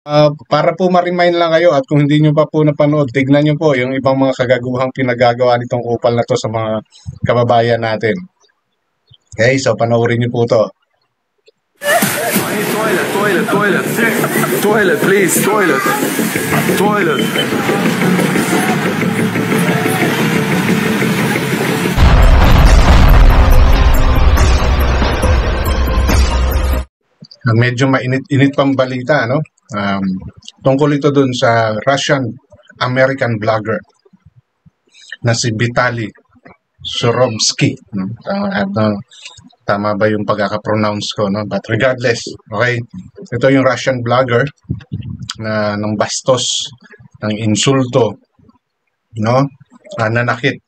Para po ma-remind lang kayo at kung hindi nyo pa po napanood, tignan nyo po yung ibang mga kagaguhang pinagagawa nitong kupal na to sa mga kababayan natin. Okay, so panoorin nyo po to. Toilet, please, toilet. Medyo mainit-init pang balita, no? Tungkol ito dun sa Russian-American vlogger na si Vitaly Surovsky. No? Tama ba yung pagkaka-pronounce ko, no? But regardless, okay? Ito yung Russian vlogger na ng bastos, ng insulto, no? Nanakit.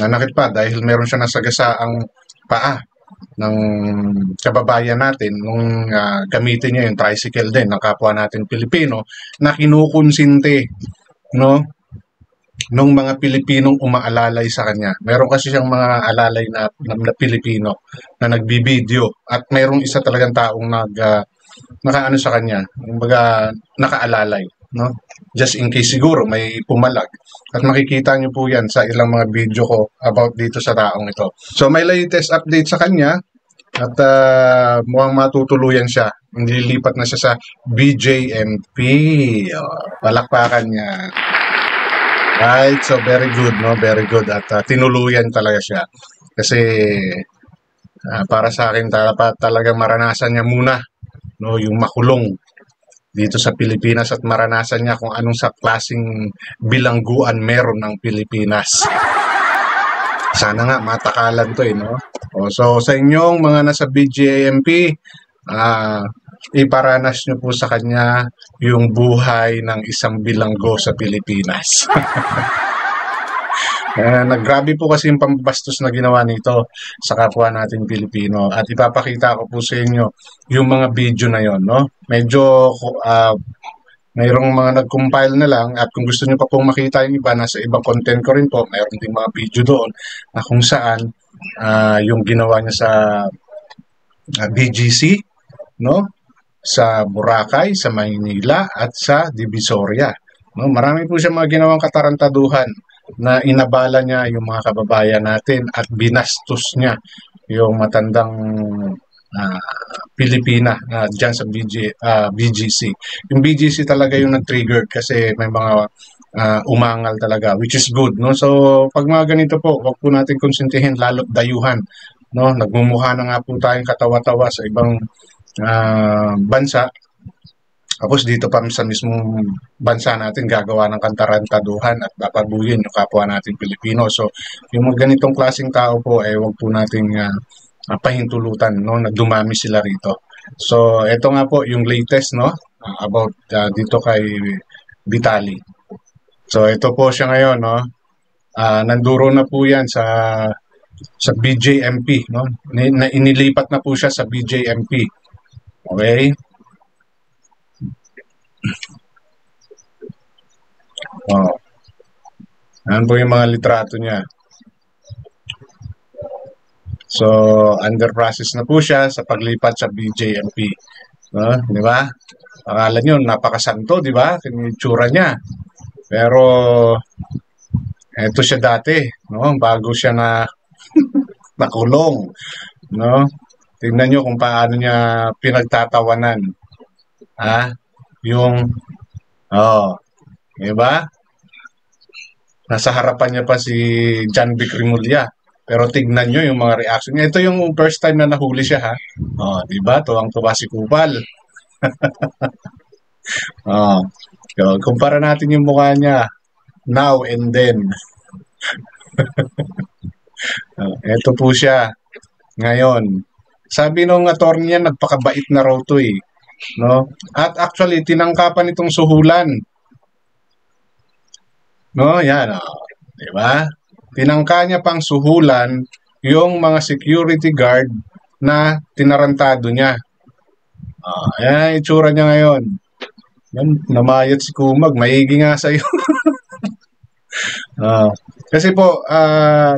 Nanakit pa dahil meron siya nasagasaang paa ng kababayan natin nung gamitin niya yung tricycle din ng kapwa natin Pilipino na kinukonsinte, no, nung mga Pilipinong umaalalay sa kanya. Meron kasi siyang mga alalay na Pilipino na nagbibideo at merong isa talagang taong nakaano sa kanya, kumbaga nakaalalay, no? Just in case siguro may pumalag. At makikita niyo po yan sa ilang mga video ko about dito sa taong ito. So may latest update sa kanya at mukhang matutuluyan siya. Nililipat na siya sa BJMP. Palakpakan niya. Right, so very good, no? Very good. At tinuluyan talaga siya. Kasi para sa akin dapat talagang maranasan niya muna, no, yung makulong dito sa Pilipinas at maranasan niya kung anong sa klaseng bilangguan meron ng Pilipinas. Sana nga matakalan to no? So sa inyong mga nasa BJMP, iparanas nyo po sa kanya yung buhay ng isang bilanggo sa Pilipinas. Naggrabe po kasi yung pambastos na ginawa nito sa kapwa nating Pilipino at ipapakita ko po sa inyo yung mga video na yon, no? Medyo mayroong mga nag-compile na lang at kung gusto niyo pa pong makita yung iba, nasa ibang content ko rin po, mayroon ding mga video doon na kung saan yung ginawa niya sa BGC, no? Sa Boracay, sa Maynila at sa Divisoria. No? Marami po siya mga ginawang katarantaduhan na inabala niya yung mga kababayan natin at binastos niya yung matandang Pilipina dyan sa BGC. Yung BGC talaga yung nag-trigger kasi may mga umangal talaga, which is good. No? So, pag mga ganito po, wag po natin konsintihin, lalo't dayuhan. No? Nagmumukha na nga po tayong katawa-tawa sa ibang bansa. Tapos dito pa sa mismong bansa natin gagawa ng kantarantaduhan at papabuyin yung kapwa natin Pilipino. So, yung mga ganitong klaseng tao po, wag po nating pahintulutan, no? Nagdumami sila rito. So, ito nga po yung latest, no? About dito kay Vitaly. So, ito po siya ngayon, no? Nanduro na po yan sa BJMP, no? Inilipat na po siya sa BJMP. Okay? Yan po yung mga litrato niya. So, under process na po siya sa paglipat sa BJMP. No? Di ba? Akala nyo, napakasanto, di ba? Yung itsura niya. Pero, eto siya dati, no? Bago siya nakulong. No? Tingnan nyo kung paano niya pinagtatawanan. Yung, di ba? Nasa harapan niya pa si John Vic Rimulya. Pero tignan nyo yung mga reaction niya. Ito yung first time na nahuli siya, ha? Di ba? Tuwang-tuwa si Kupal. Kumpara natin yung mukha niya now and then. Ito po siya ngayon. Sabi nung attorney niya, nagpakabait na raw to no? At actually, tinangkapan itong suhulan. No, yan. Di ba? Tinangka niya pang suhulan yung mga security guard na tinarantado niya. Yan itsura niya ngayon. Yan, namayat si Kumag. Maigi nga sa'yo. Kasi po,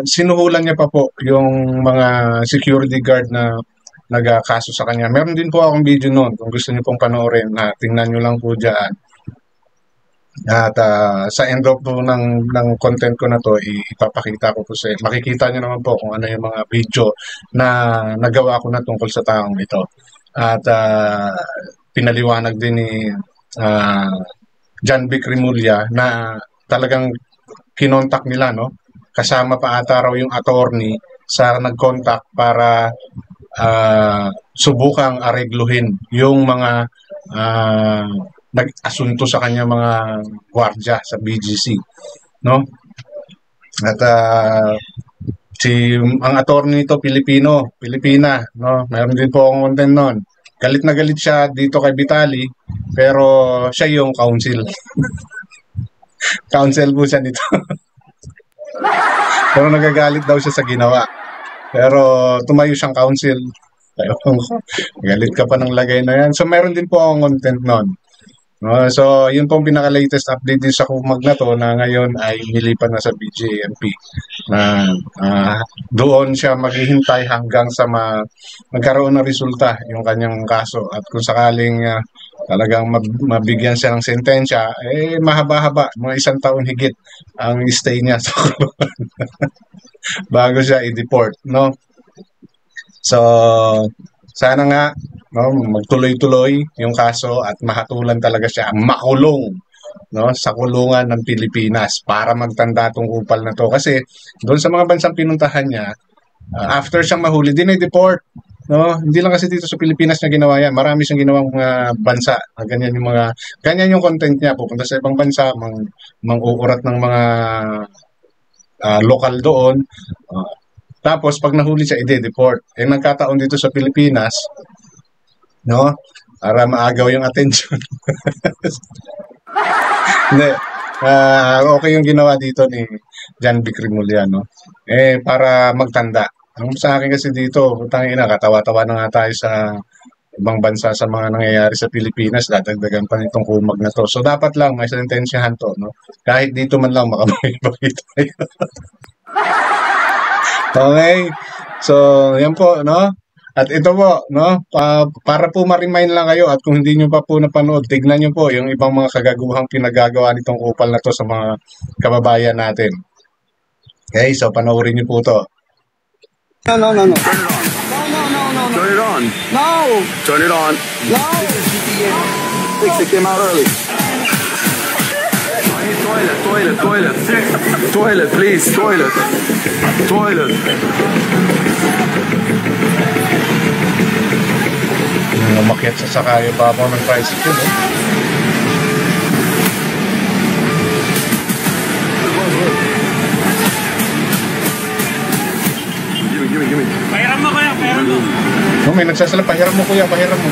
sinuhulan niya pa po yung mga security guard na nagkaso sa kanya. Meron din po akong video noon. Kung gusto niyo pong panoorin, tingnan niyo lang po diyan. At sa end of po ng content ko na to, ipapakita ko po sa makikita niyo naman po kung ano yung mga video na nagawa ko na tungkol sa taong ito. At pinaliwanag din ni John Vic Rimulya na talagang kinontak nila, no? Kasama pa ata raw yung attorney sa nag-contact para subukang aregluhin yung mga nag-asunto sa kanya mga gwardya sa BGC, no? At ang attorney nito Pilipina, no? Mayroon din po akong content noon. Galit na galit siya dito kay Vitali, pero siya yung counsel. Counsel po siya nito. Pero nagagalit daw siya sa ginawa. Pero tumayo siyang counsel. Galit ka pa ng lagay na yan. So meron din po akong content noon. So yun po ang pinaka-latest update din sa kumag na to na ngayon ay nilipat na sa BJMP. Doon siya maghihintay hanggang sa magkaroon ng resulta yung kanyang kaso. At kung sakaling talagang mabigyan siya ng sentensya, mahaba-haba, mga 1 taon higit ang stay niya sa kulungan bago siya i-deport, no? So, sana nga, no, magtuloy-tuloy yung kaso at mahatulan talaga siya makulong, no, sa kulungan ng Pilipinas para magtanda tong kupal na to. Kasi doon sa mga bansang pinuntahan niya, after siyang mahuli, dinay-deport. No, hindi lang kasi dito sa Pilipinas niya ginawa yan. Marami siyang ginawang bansa. Ganyan yung content niya. Pupunta sa ibang bansa, mang-uurat ng mga lokal doon. Tapos pag nahuli siya, ide-deport. Nagkataon dito sa Pilipinas, no? Para maagaw yung attention. Hindi. Okay yung ginawa dito ni John Vic Rimulya, no? Para magtanda. Ang sa akin kasi dito, tangina, katawa-tawa na nga tayo sa ibang bansa sa mga nangyayari sa Pilipinas, dadagdagan pa nitong kumag na to. So dapat lang may sentensyahan to, no? Kahit dito man lang makamay tayo. Okay. So, yan po, no? At ito po, no? Para po ma-remind lang kayo at kung hindi nyo pa po napanood, tignan nyo po yung ibang mga kagaguhang pinagagawa nitong kupal na to sa mga kababayan natin. Okay, so panoorin nyo po to. No. Turn it on. No. Turn it on. No. Fix it came out early. Toilet, please. Toilet. Umakyat sa sakayo pa ako ng tricycle, no? Give me. Pahiram mo kaya, pahiram mo. No, may nagsasalam, pahiram mo kuya, pahiram mo.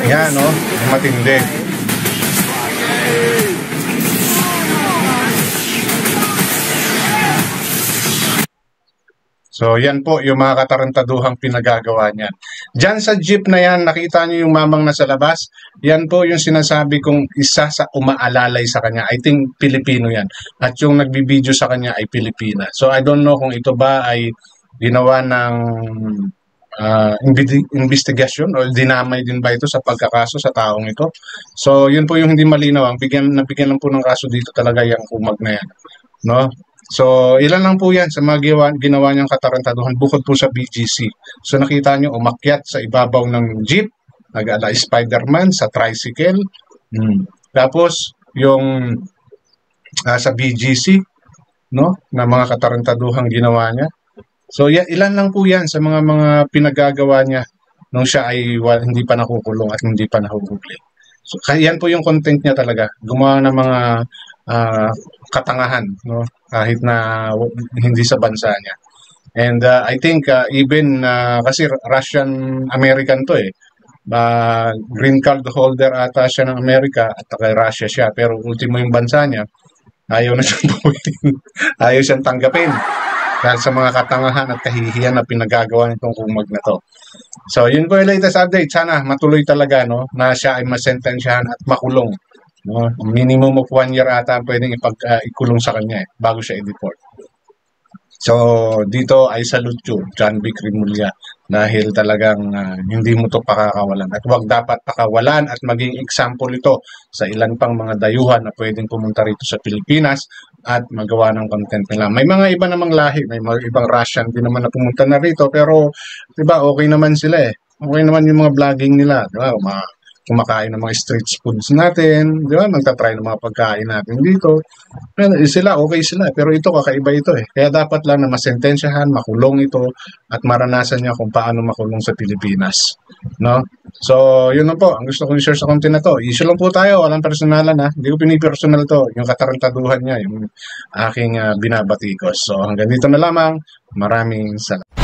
Yan, no? Matindi. So, yan po yung mga katarantaduhang pinagagawa niyan. Diyan sa jeep na yan, nakita niyo yung mamang nasa labas? Yan po yung sinasabi kong isa sa umaalalay sa kanya. I think Pilipino yan. At yung nagbibideo sa kanya ay Pilipina. So, I don't know kung ito ba ay ginawa ng investigation o dinamay din ba ito sa pagkakaso sa taong ito. So, yun po yung hindi malinaw. Nabigyan lang po ng kaso dito talaga yung kumag na yan. No? So, ilan lang po yan sa mga ginawa niyang katarantaduhan bukod po sa BGC. So, nakita niyo umakyat sa ibabaw ng jeep, nag-ala Spider-Man sa tricycle. Tapos, yung sa BGC, no, na mga katarantaduhang ginawa niya. So, ilan lang po yan sa mga pinagagawa niya nung siya ay hindi pa nakukulong at hindi pa nahuhuli. So, yan po yung content niya talaga. Gumawa ng mga katangahan, no? Kahit na hindi sa bansa niya. And I think even kasi Russian-American to green card holder ata siya ng Amerika at kay Russia siya. Pero ultimo yung bansa niya, ayaw na siyang buuin. Ayaw siyang tanggapin. Dahil sa mga katangahan at kahihiyan na pinagagawa nitong kumag na to. So, yun po yung latest update. Sana matuloy talaga, no, na siya ay masentensyahan at makulong. No? Minimum of 1 year ata pwedeng ikulong sa kanya bago siya i-deport. So, dito I salute you, John B. Cremulya, dahil talagang hindi mo to pakakawalan. At huwag dapat pakawalan at maging example ito sa ilan pang mga dayuhan na pwedeng pumunta rito sa Pilipinas at magawa ng content nila. May mga iba namang lahi, may mga ibang Russian din naman na pumunta na rito, pero diba, okay naman sila eh. Okay naman yung mga vlogging nila, diba? Kumakain ng mga street foods natin, di ba? Nagtatry ng mga pagkain natin dito. Sila, okay sila. Pero ito, kakaiba ito eh. Kaya dapat lang na masentensyahan, makulong ito, at maranasan niya kung paano makulong sa Pilipinas. No? So, yun lang po. Ang gusto kong i-share sa content na to. Issue lang po tayo. Walang personalan ha. Hindi ko pinipersonal to. Yung katarantaduhan niya, yung aking binabatikos. So, hanggang dito na lamang. Maraming salamat.